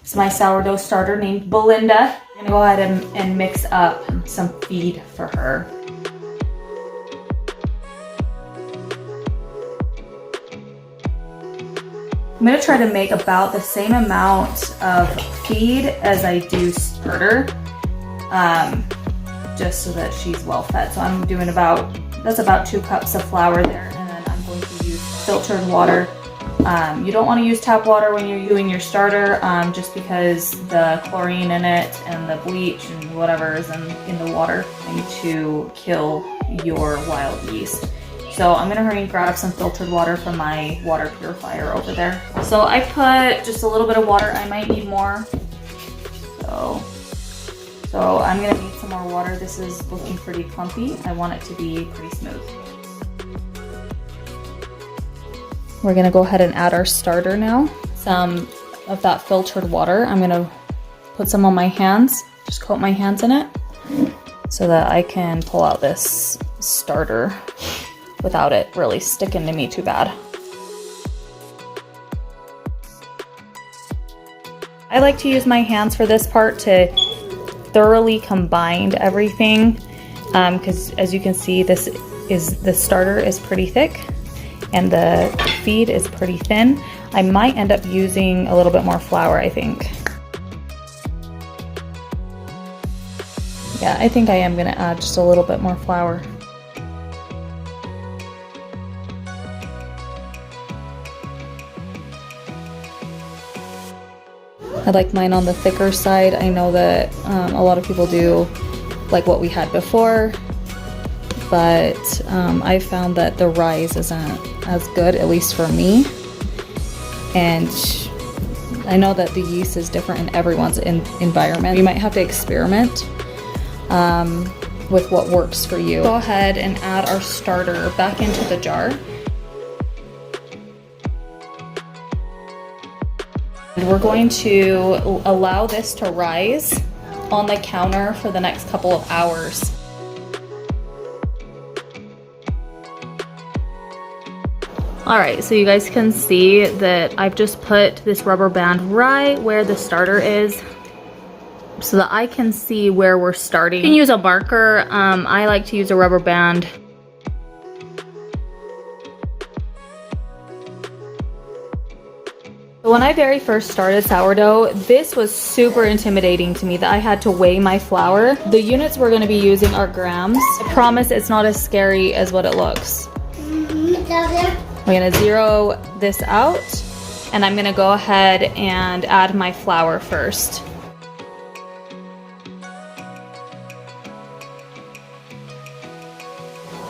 It's my sourdough starter named Belinda. I'm gonna go ahead and mix up some feed for her. I'm gonna try to make about the same amount of feed as I do starter, just so that she's well fed. So I'm doing that's about 2 cups of flour there, and then I'm going to use filtered water. You don't want to use tap water when you're doing your starter, just because the chlorine in it and the bleach and whatever is in the water going to kill your wild yeast. So I'm gonna hurry and grab some filtered water from my water purifier over there. So I put just a little bit of water. I might need more. So I'm gonna need some more water. This is looking pretty clumpy. I want it to be pretty smooth. We're gonna go ahead and add our starter now. Some of that filtered water. I'm gonna put some on my hands, just coat my hands in it so that I can pull out this starter without it really sticking to me too bad. I like to use my hands for this part to thoroughly combine everything, because as you can see, the starter is pretty thick and the feed is pretty thin. I might end up using a little bit more flour, I think. Yeah, I think I am gonna add just a little bit more flour. I like mine on the thicker side. I know that a lot of people do like what we had before, but I found that the rise isn't as good, at least for me. And I know that the yeast is different in everyone's environment. You might have to experiment with what works for you. Go ahead and add our starter back into the jar. We're going to allow this to rise on the counter for the next couple of hours. All right, so you guys can see that I've just put this rubber band right where the starter is so that I can see where we're starting. You can use a marker. I like to use a rubber band. When I very first started sourdough, this was super intimidating to me that I had to weigh my flour. The units we're going to be using are grams. I promise it's not as scary as what it looks. We're going to zero this out, and I'm going to go ahead and add my flour first.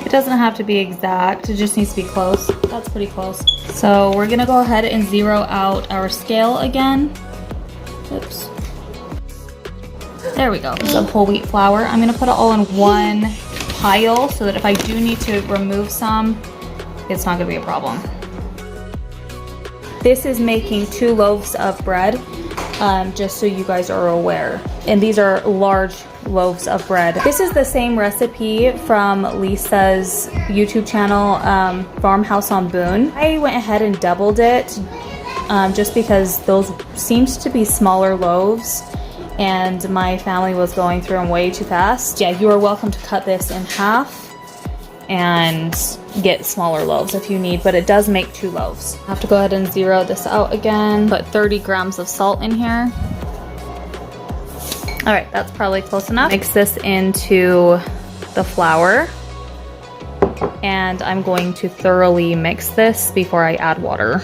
It doesn't have to be exact, it just needs to be close. That's pretty close. So we're gonna go ahead and zero out our scale again. Oops. There we go. Some whole wheat flour. I'm gonna put it all in one pile so that if I do need to remove some, it's not gonna be a problem. This is making 2 loaves of bread, just so you guys are aware. And these are large loaves of bread. This is the same recipe from Lisa's YouTube channel, Farmhouse on Boone. I went ahead and doubled it just because those seemed to be smaller loaves and my family was going through them way too fast. Yeah, you are welcome to cut this in half and get smaller loaves if you need, but it does make 2 loaves. I have to go ahead and zero this out again. Put 30 grams of salt in here. All right, that's probably close enough. Mix this into the flour, and I'm going to thoroughly mix this before I add water.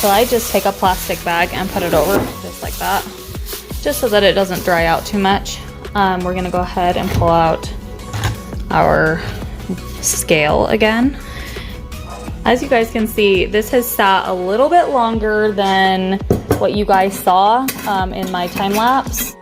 So I just take a plastic bag and put it over just like that, just so that it doesn't dry out too much. We're gonna go ahead and pull out our scale again. As you guys can see, this has sat a little bit longer than what you guys saw in my time lapse.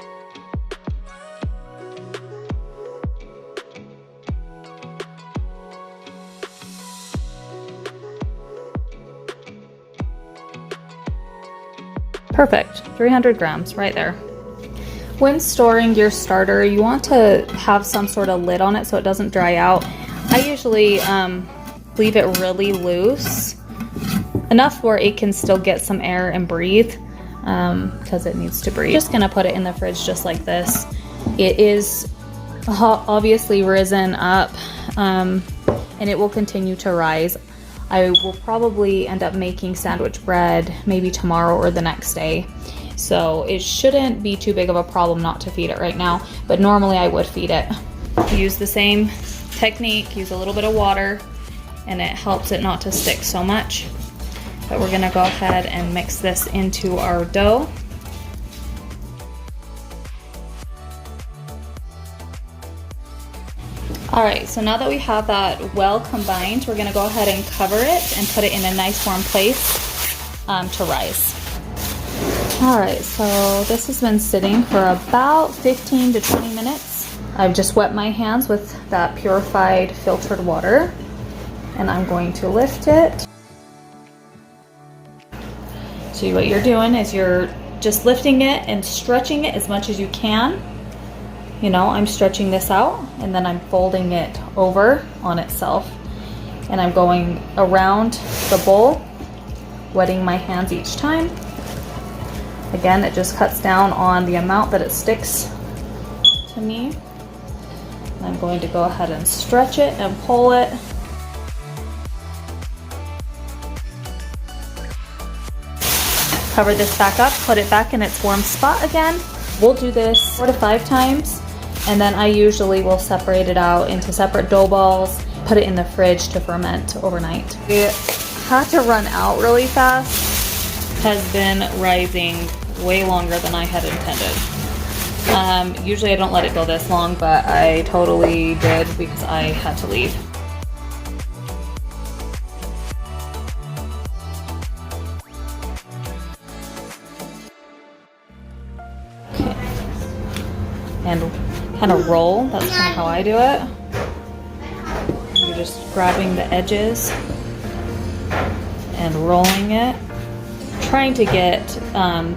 Perfect, 300 grams right there. When storing your starter, you want to have some sort of lid on it so it doesn't dry out. I usually leave it really loose, enough where it can still get some air and breathe, because it needs to breathe. Just gonna put it in the fridge just like this. It is obviously risen up, and it will continue to rise. I will probably end up making sandwich bread maybe tomorrow or the next day. So it shouldn't be too big of a problem not to feed it right now, but normally I would feed it. Use the same technique, use a little bit of water, and it helps it not to stick so much. But we're gonna go ahead and mix this into our dough. All right, so now that we have that well combined, we're gonna go ahead and cover it and put it in a nice warm place to rise. All right, so this has been sitting for about 15 to 20 minutes. I've just wet my hands with that purified filtered water, and I'm going to lift it. So what you're doing is you're just lifting it and stretching it as much as you can. You know, I'm stretching this out and then I'm folding it over on itself, and I'm going around the bowl, wetting my hands each time. Again, it just cuts down on the amount that it sticks to me. I'm going to go ahead and stretch it and pull it. Cover this back up, put it back in its warm spot again. We'll do this 4 to 5 times, and then I usually will separate it out into separate dough balls, put it in the fridge to ferment overnight. We had to run out really fast. Has been rising way longer than I had intended. Usually I don't let it go this long, but I totally did because I had to leave. Okay. And kind of roll, that's kind of how I do it. You're just grabbing the edges and rolling it. Trying to get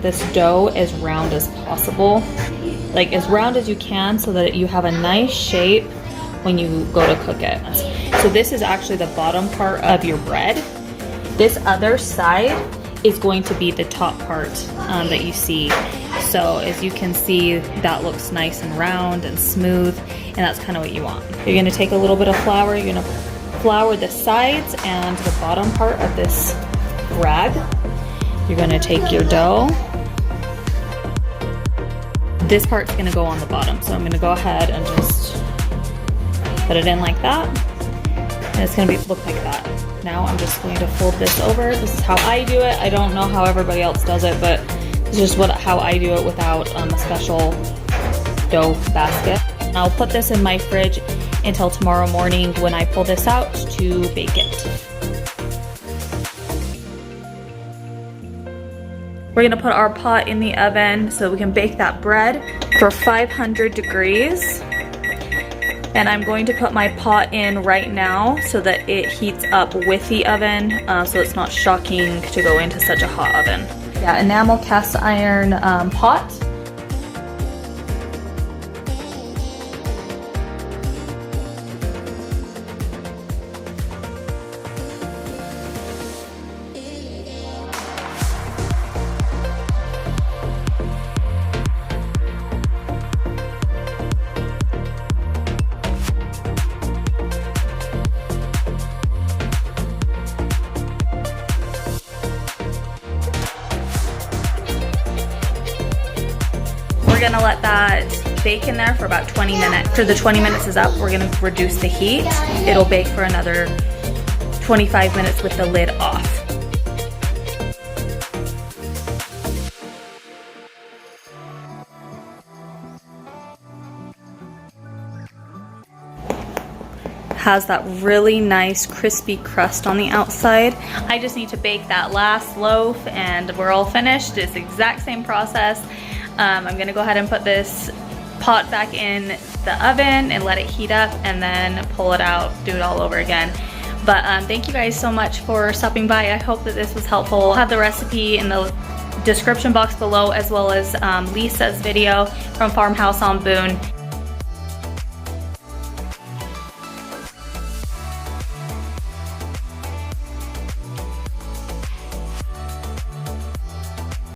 this dough as round as possible, like as round as you can, so that you have a nice shape when you go to cook it. So this is actually the bottom part of your bread. This other side is going to be the top part that you see. So as you can see, that looks nice and round and smooth, and that's kind of what you want. You're going to take a little bit of flour, you're going to flour the sides and the bottom part of this rag. You're gonna take your dough. This part's gonna go on the bottom, so I'm gonna go ahead and just put it in like that. And it's gonna look like that. Now I'm just going to fold this over. This is how I do it. I don't know how everybody else does it, but it's just how I do it without a special dough basket. And I'll put this in my fridge until tomorrow morning when I pull this out to bake it. We're gonna put our pot in the oven so we can bake that bread for 500 degrees. And I'm going to put my pot in right now so that it heats up with the oven, so it's not shocking to go into such a hot oven. Yeah, enamel cast iron pot. We're gonna let that bake in there for about 20 minutes. After the 20 minutes is up, we're gonna reduce the heat. It'll bake for another 25 minutes with the lid off. Has that really nice crispy crust on the outside. I just need to bake that last loaf and we're all finished. It's the exact same process. I'm gonna go ahead and put this pot back in the oven and let it heat up and then pull it out, do it all over again. But thank you guys so much for stopping by. I hope that this was helpful. I'll have the recipe in the description box below, as well as Lisa's video from Farmhouse on Boone.